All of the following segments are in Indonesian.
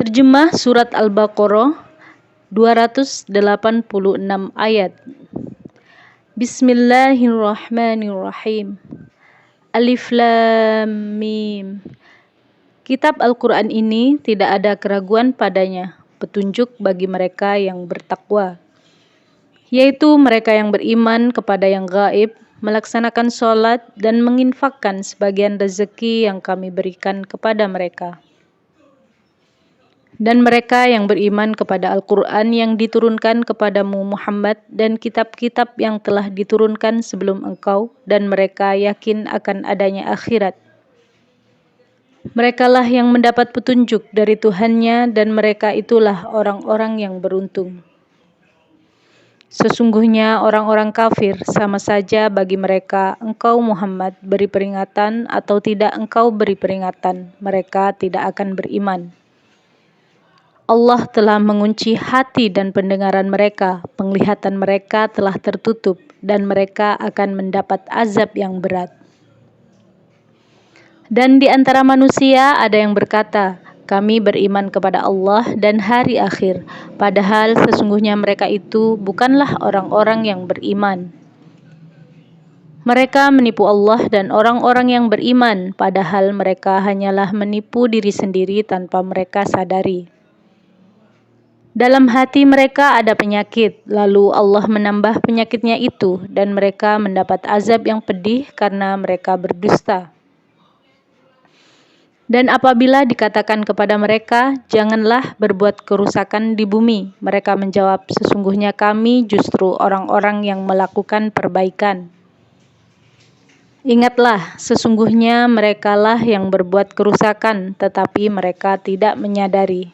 Terjemah Surat Al-Baqarah 286 ayat. Bismillahirrahmanirrahim. Alif Lam Mim. Kitab Al-Quran ini tidak ada keraguan padanya, petunjuk bagi mereka yang bertakwa, yaitu mereka yang beriman kepada yang gaib, melaksanakan sholat, dan menginfakkan sebagian rezeki yang kami berikan kepada mereka. Dan mereka yang beriman kepada Al-Quran yang diturunkan kepadamu Muhammad dan kitab-kitab yang telah diturunkan sebelum engkau, dan mereka yakin akan adanya akhirat. Merekalah yang mendapat petunjuk dari Tuhannya, dan mereka itulah orang-orang yang beruntung. Sesungguhnya orang-orang kafir sama saja bagi mereka, engkau Muhammad beri peringatan atau tidak engkau beri peringatan, mereka tidak akan beriman. Allah telah mengunci hati dan pendengaran mereka, penglihatan mereka telah tertutup, dan mereka akan mendapat azab yang berat. Dan di antara manusia ada yang berkata, kami beriman kepada Allah dan hari akhir, padahal sesungguhnya mereka itu bukanlah orang-orang yang beriman. Mereka menipu Allah dan orang-orang yang beriman, padahal mereka hanyalah menipu diri sendiri tanpa mereka sadari. Dalam hati mereka ada penyakit, lalu Allah menambah penyakitnya itu, dan mereka mendapat azab yang pedih karena mereka berdusta. Dan apabila dikatakan kepada mereka, janganlah berbuat kerusakan di bumi, mereka menjawab, sesungguhnya kami justru orang-orang yang melakukan perbaikan. Ingatlah, sesungguhnya merekalah yang berbuat kerusakan, tetapi mereka tidak menyadari.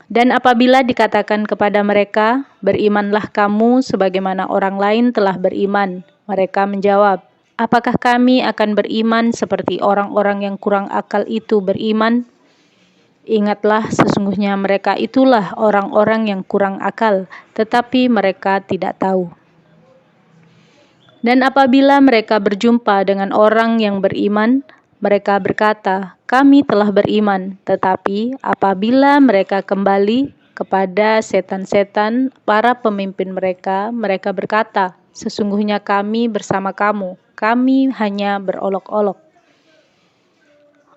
Dan apabila dikatakan kepada mereka, berimanlah kamu sebagaimana orang lain telah beriman, mereka menjawab, apakah kami akan beriman seperti orang-orang yang kurang akal itu beriman? Ingatlah, sesungguhnya mereka itulah orang-orang yang kurang akal, tetapi mereka tidak tahu. Dan apabila mereka berjumpa dengan orang yang beriman, mereka berkata, kami telah beriman, tetapi apabila mereka kembali kepada setan-setan, para pemimpin mereka, mereka berkata, sesungguhnya kami bersama kamu, kami hanya berolok-olok.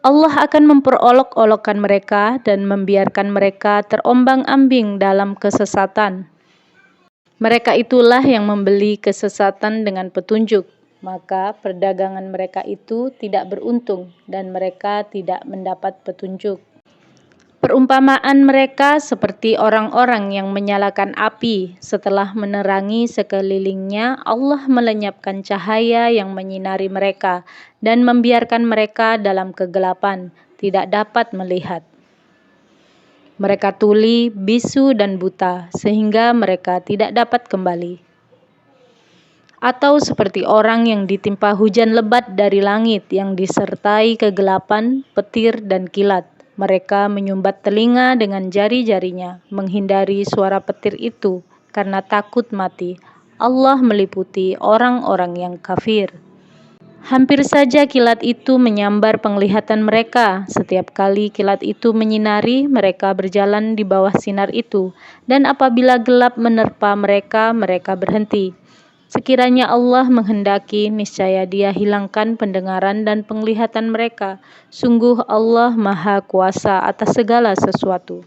Allah akan memperolok-olokkan mereka dan membiarkan mereka terombang-ambing dalam kesesatan. Mereka itulah yang membeli kesesatan dengan petunjuk. Maka perdagangan mereka itu tidak beruntung dan mereka tidak mendapat petunjuk. Perumpamaan mereka seperti orang-orang yang menyalakan api. Setelah menerangi sekelilingnya, Allah melenyapkan cahaya yang menyinari mereka dan membiarkan mereka dalam kegelapan, tidak dapat melihat. Mereka tuli, bisu, dan buta, sehingga mereka tidak dapat kembali. Atau seperti orang yang ditimpa hujan lebat dari langit yang disertai kegelapan, petir, dan kilat. Mereka menyumbat telinga dengan jari-jarinya, menghindari suara petir itu karena takut mati. Allah meliputi orang-orang yang kafir. Hampir saja kilat itu menyambar penglihatan mereka. Setiap kali kilat itu menyinari, mereka berjalan di bawah sinar itu. Dan apabila gelap menerpa mereka, mereka berhenti. Sekiranya Allah menghendaki, niscaya Dia hilangkan pendengaran dan penglihatan mereka. Sungguh Allah Maha Kuasa atas segala sesuatu.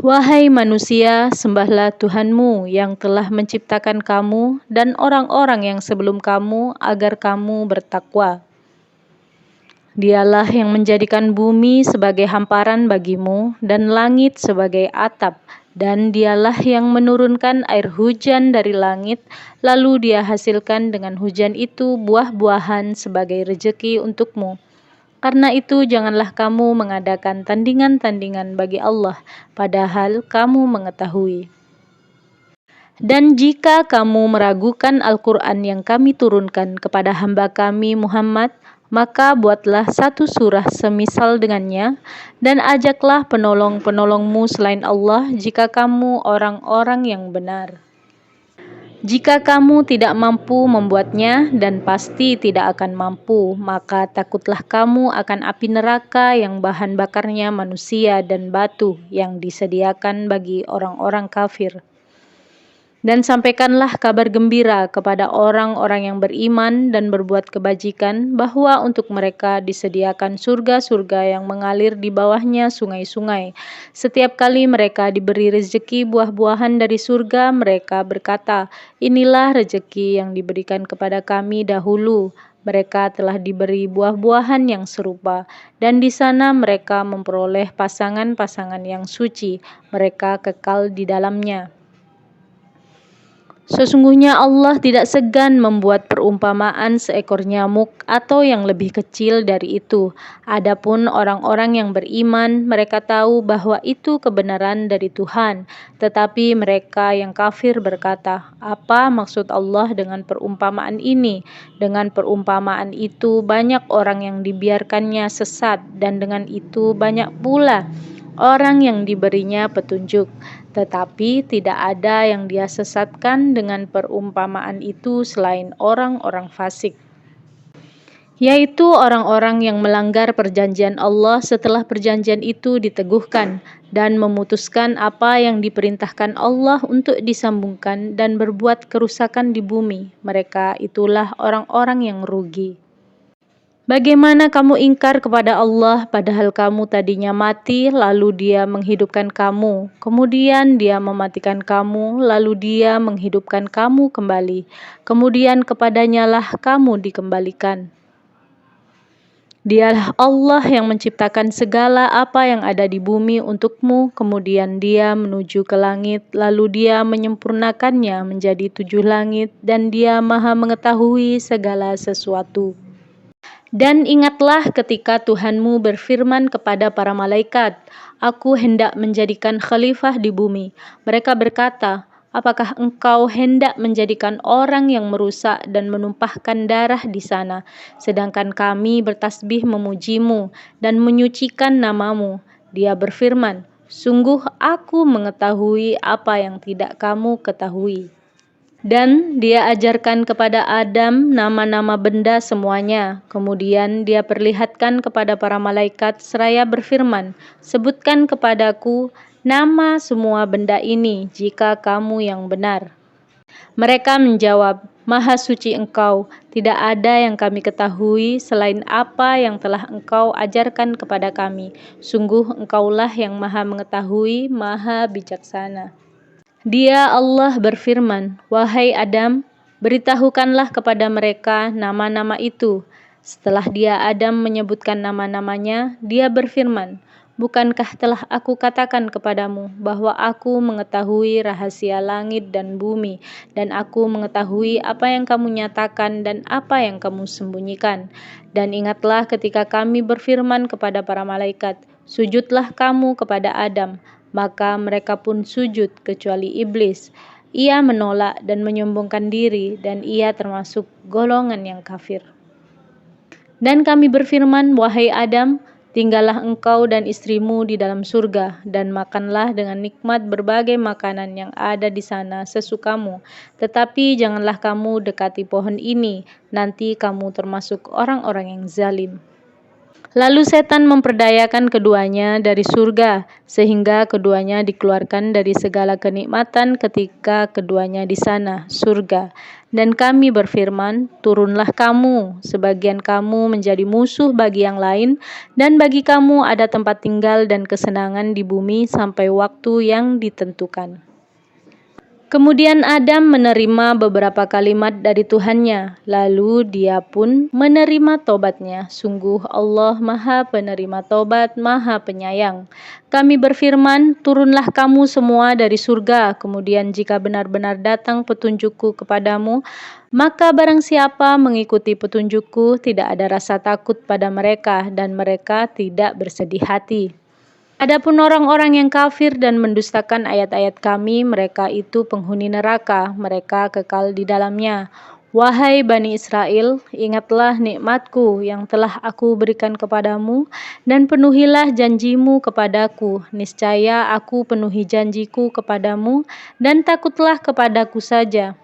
Wahai manusia, sembahlah Tuhanmu yang telah menciptakan kamu dan orang-orang yang sebelum kamu agar kamu bertakwa. Dialah yang menjadikan bumi sebagai hamparan bagimu dan langit sebagai atap, dan Dialah yang menurunkan air hujan dari langit, lalu Dia hasilkan dengan hujan itu buah-buahan sebagai rejeki untukmu. Karena itu janganlah kamu mengadakan tandingan-tandingan bagi Allah, padahal kamu mengetahui. Dan jika kamu meragukan Al-Quran yang kami turunkan kepada hamba kami Muhammad, maka buatlah satu surah semisal dengannya, dan ajaklah penolong-penolongmu selain Allah jika kamu orang-orang yang benar. Jika kamu tidak mampu membuatnya dan pasti tidak akan mampu, maka takutlah kamu akan api neraka yang bahan bakarnya manusia dan batu yang disediakan bagi orang-orang kafir. Dan sampaikanlah kabar gembira kepada orang-orang yang beriman dan berbuat kebajikan bahwa untuk mereka disediakan surga-surga yang mengalir di bawahnya sungai-sungai. Setiap kali mereka diberi rezeki buah-buahan dari surga, mereka berkata, "Inilah rezeki yang diberikan kepada kami dahulu." Mereka telah diberi buah-buahan yang serupa, dan di sana mereka memperoleh pasangan-pasangan yang suci. Mereka kekal di dalamnya. Sesungguhnya Allah tidak segan membuat perumpamaan seekor nyamuk atau yang lebih kecil dari itu. Adapun orang-orang yang beriman, mereka tahu bahwa itu kebenaran dari Tuhan. Tetapi mereka yang kafir berkata, "Apa maksud Allah dengan perumpamaan ini?" Dengan perumpamaan itu banyak orang yang dibiarkannya sesat, dan dengan itu banyak pula orang yang diberinya petunjuk, tetapi tidak ada yang dia sesatkan dengan perumpamaan itu selain orang-orang fasik, yaitu orang-orang yang melanggar perjanjian Allah setelah perjanjian itu diteguhkan dan memutuskan apa yang diperintahkan Allah untuk disambungkan dan berbuat kerusakan di bumi. Mereka itulah orang-orang yang rugi. Bagaimana kamu ingkar kepada Allah padahal kamu tadinya mati, lalu Dia menghidupkan kamu, kemudian Dia mematikan kamu, lalu Dia menghidupkan kamu kembali, kemudian kepadanya-lah kamu dikembalikan. Dialah Allah yang menciptakan segala apa yang ada di bumi untukmu, kemudian Dia menuju ke langit, lalu Dia menyempurnakannya menjadi 7 langit, dan Dia Maha mengetahui segala sesuatu. Dan ingatlah ketika Tuhanmu berfirman kepada para malaikat, "Aku hendak menjadikan khalifah di bumi." Mereka berkata, "Apakah engkau hendak menjadikan orang yang merusak dan menumpahkan darah di sana, sedangkan kami bertasbih memujimu dan menyucikan namamu?" Dia berfirman, "Sungguh aku mengetahui apa yang tidak kamu ketahui." Dan Dia ajarkan kepada Adam nama-nama benda semuanya. Kemudian Dia perlihatkan kepada para malaikat seraya berfirman, "Sebutkan kepadaku nama semua benda ini jika kamu yang benar." Mereka menjawab, "Maha suci Engkau, tidak ada yang kami ketahui selain apa yang telah Engkau ajarkan kepada kami. Sungguh Engkaulah yang Maha mengetahui, Maha bijaksana." Dia Allah berfirman, "Wahai Adam, beritahukanlah kepada mereka nama-nama itu." Setelah dia Adam menyebutkan nama-namanya, dia berfirman, "Bukankah telah aku katakan kepadamu bahwa aku mengetahui rahasia langit dan bumi, dan aku mengetahui apa yang kamu nyatakan dan apa yang kamu sembunyikan?" Dan ingatlah ketika kami berfirman kepada para malaikat, "Sujudlah kamu kepada Adam." Maka mereka pun sujud kecuali iblis. Ia menolak dan menyombongkan diri, dan ia termasuk golongan yang kafir. Dan kami berfirman, "Wahai Adam, tinggallah engkau dan istrimu di dalam surga, dan makanlah dengan nikmat berbagai makanan yang ada di sana sesukamu. Tetapi janganlah kamu dekati pohon ini, nanti kamu termasuk orang-orang yang zalim." Lalu setan memperdayakan keduanya dari surga, sehingga keduanya dikeluarkan dari segala kenikmatan ketika keduanya di sana, surga. Dan kami berfirman, "Turunlah kamu, sebagian kamu menjadi musuh bagi yang lain, dan bagi kamu ada tempat tinggal dan kesenangan di bumi sampai waktu yang ditentukan." Kemudian Adam menerima beberapa kalimat dari Tuhannya, lalu dia pun menerima tobatnya. Sungguh Allah Maha Penerima Tobat, Maha Penyayang. Kami berfirman, "Turunlah kamu semua dari surga, kemudian jika benar-benar datang petunjukku kepadamu, maka barang siapa mengikuti petunjukku, tidak ada rasa takut pada mereka, dan mereka tidak bersedih hati." Adapun orang-orang yang kafir dan mendustakan ayat-ayat kami, mereka itu penghuni neraka, mereka kekal di dalamnya. Wahai Bani Israel, ingatlah nikmatku yang telah aku berikan kepadamu, dan penuhilah janjimu kepadaku. Niscaya aku penuhi janjiku kepadamu, dan takutlah kepadaku saja.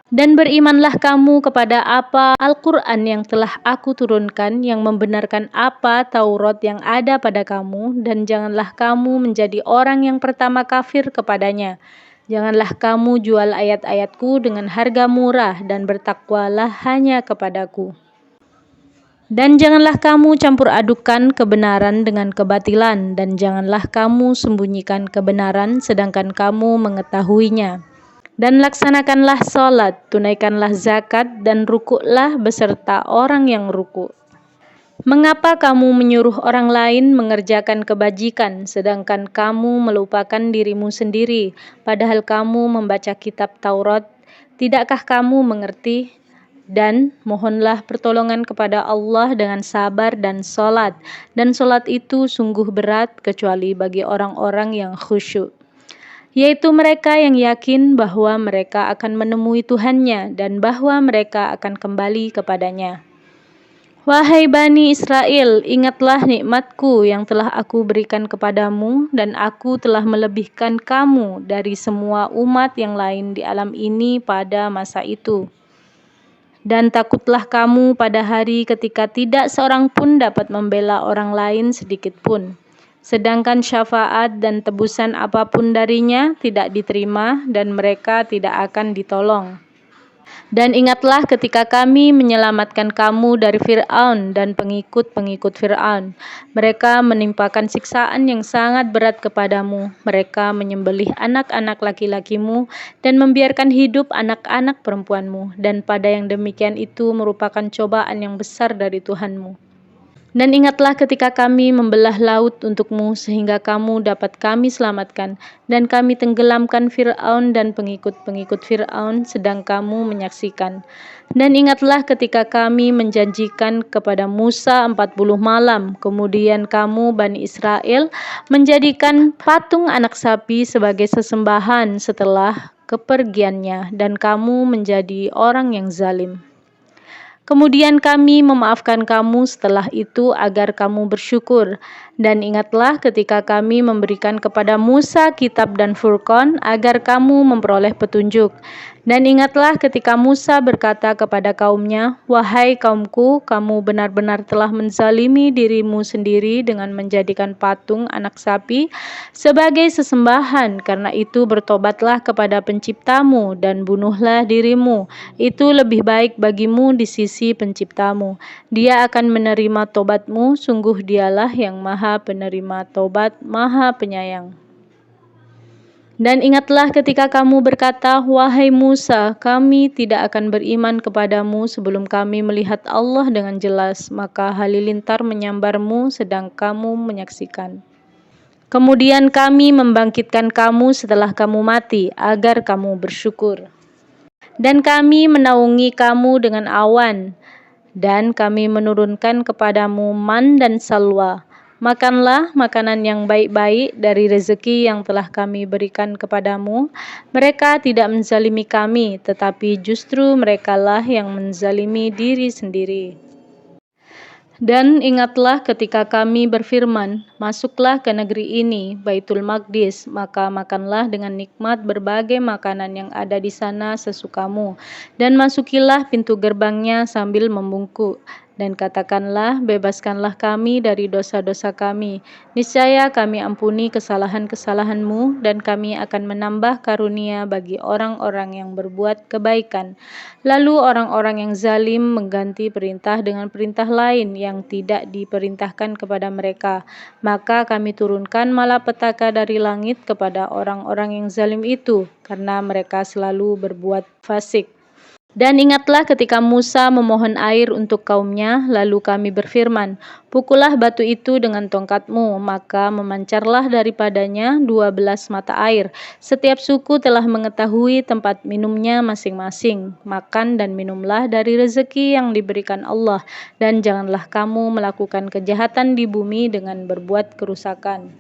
Dan berimanlah kamu kepada apa Al-Quran yang telah aku turunkan, yang membenarkan apa Taurat yang ada pada kamu, dan janganlah kamu menjadi orang yang pertama kafir kepadanya. Janganlah kamu jual ayat-ayatku dengan harga murah, dan bertakwalah hanya kepadaku. Dan janganlah kamu campur adukan kebenaran dengan kebatilan, dan janganlah kamu sembunyikan kebenaran sedangkan kamu mengetahuinya. Dan laksanakanlah sholat, tunaikanlah zakat, dan rukuklah beserta orang yang rukuk. Mengapa kamu menyuruh orang lain mengerjakan kebajikan, sedangkan kamu melupakan dirimu sendiri, padahal kamu membaca kitab Taurat? Tidakkah kamu mengerti? Dan mohonlah pertolongan kepada Allah dengan sabar dan sholat, dan sholat itu sungguh berat kecuali bagi orang-orang yang khusyuk, yaitu mereka yang yakin bahwa mereka akan menemui Tuhannya dan bahwa mereka akan kembali kepadanya. Wahai Bani Israel, ingatlah nikmatku yang telah aku berikan kepadamu, dan aku telah melebihkan kamu dari semua umat yang lain di alam ini pada masa itu. Dan takutlah kamu pada hari ketika tidak seorang pun dapat membela orang lain sedikit pun, sedangkan syafaat dan tebusan apapun darinya tidak diterima dan mereka tidak akan ditolong. Dan ingatlah ketika kami menyelamatkan kamu dari Fir'aun dan pengikut-pengikut Fir'aun. Mereka menimpakan siksaan yang sangat berat kepadamu. Mereka menyembelih anak-anak laki-lakimu dan membiarkan hidup anak-anak perempuanmu. Dan pada yang demikian itu merupakan cobaan yang besar dari Tuhanmu. Dan ingatlah ketika kami membelah laut untukmu sehingga kamu dapat kami selamatkan, dan kami tenggelamkan Fir'aun dan pengikut-pengikut Fir'aun sedang kamu menyaksikan. Dan ingatlah ketika kami menjanjikan kepada Musa 40 malam, kemudian kamu Bani Israel menjadikan patung anak sapi sebagai sesembahan setelah kepergiannya, dan kamu menjadi orang yang zalim. Kemudian kami memaafkan kamu setelah itu agar kamu bersyukur. Dan ingatlah ketika kami memberikan kepada Musa kitab dan Furqan agar kamu memperoleh petunjuk. Dan ingatlah ketika Musa berkata kepada kaumnya, "Wahai kaumku, kamu benar-benar telah menzalimi dirimu sendiri dengan menjadikan patung anak sapi sebagai sesembahan. Karena itu bertobatlah kepada penciptamu dan bunuhlah dirimu. Itu lebih baik bagimu di sisi penciptamu. Dia akan menerima tobatmu, sungguh dialah yang maha penerima tobat, maha penyayang." Dan ingatlah ketika kamu berkata, "Wahai Musa, kami tidak akan beriman kepadamu sebelum kami melihat Allah dengan jelas." Maka halilintar menyambarmu sedang kamu menyaksikan. Kemudian kami membangkitkan kamu setelah kamu mati, agar kamu bersyukur. Dan kami menaungi kamu dengan awan, dan kami menurunkan kepadamu man dan salwa. Makanlah makanan yang baik-baik dari rezeki yang telah kami berikan kepadamu. Mereka tidak menzalimi kami, tetapi justru merekalah yang menzalimi diri sendiri. Dan ingatlah ketika kami berfirman, "Masuklah ke negeri ini, Baitul Maqdis, maka makanlah dengan nikmat berbagai makanan yang ada di sana sesukamu, dan masukilah pintu gerbangnya sambil membungkuk. Dan katakanlah, bebaskanlah kami dari dosa-dosa kami. Niscaya kami ampuni kesalahan-kesalahanmu, dan kami akan menambah karunia bagi orang-orang yang berbuat kebaikan." Lalu orang-orang yang zalim mengganti perintah dengan perintah lain yang tidak diperintahkan kepada mereka. Maka kami turunkan malapetaka dari langit kepada orang-orang yang zalim itu, karena mereka selalu berbuat fasik. Dan ingatlah ketika Musa memohon air untuk kaumnya, lalu kami berfirman, "Pukullah batu itu dengan tongkatmu," maka memancarlah daripadanya 12 mata air. Setiap suku telah mengetahui tempat minumnya masing-masing. Makan dan minumlah dari rezeki yang diberikan Allah, dan janganlah kamu melakukan kejahatan di bumi dengan berbuat kerusakan.